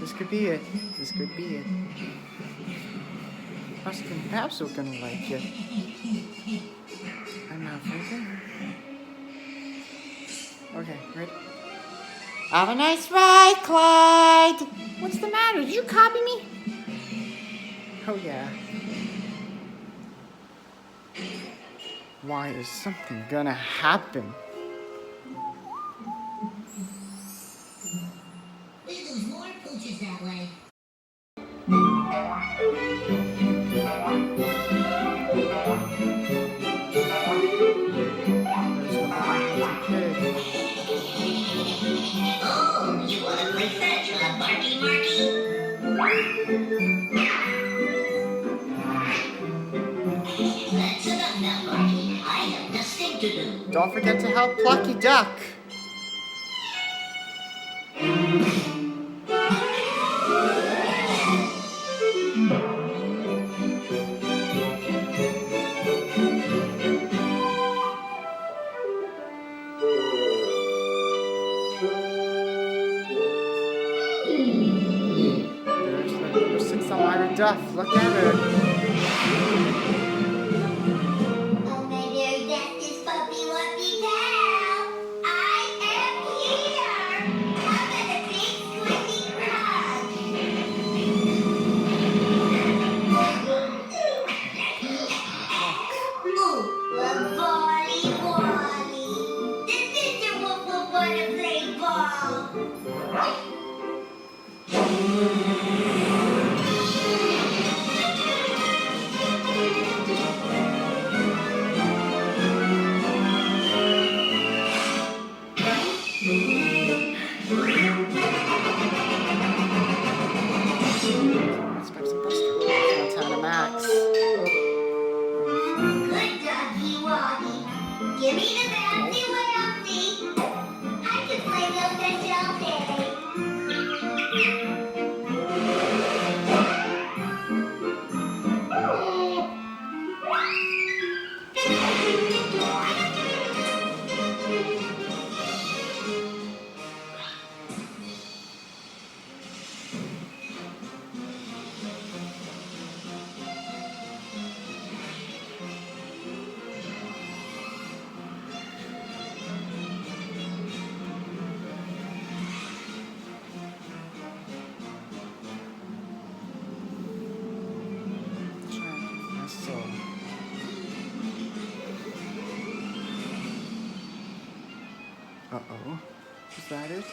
This could be it. This could be it. Perhaps we're gonna like it. I'm not thinking. Okay, ready? Have a nice ride, Clyde! What's the matter? Did you copy me? Oh, yeah. Why is something gonna happen? There's more pooches that way. Oh, you wanna play fetch with a Barky Marky? That's enough now, Barky. I have nothing to do. Don't forget to help Plucky Duck. There's the number 6 Elmira Duff. Look at her. Oh, my dear, that's this puppy wuppy pal. I am here. How about a big squishy crush? Ooh, a Wally Wally. This is your woof woof wanna play ball. Let's grab some Buster. Let's Montana Max. Good doggy woggy. Give me the bouncy bouncy. I can play those fetch all day. Uh-oh. Is that it?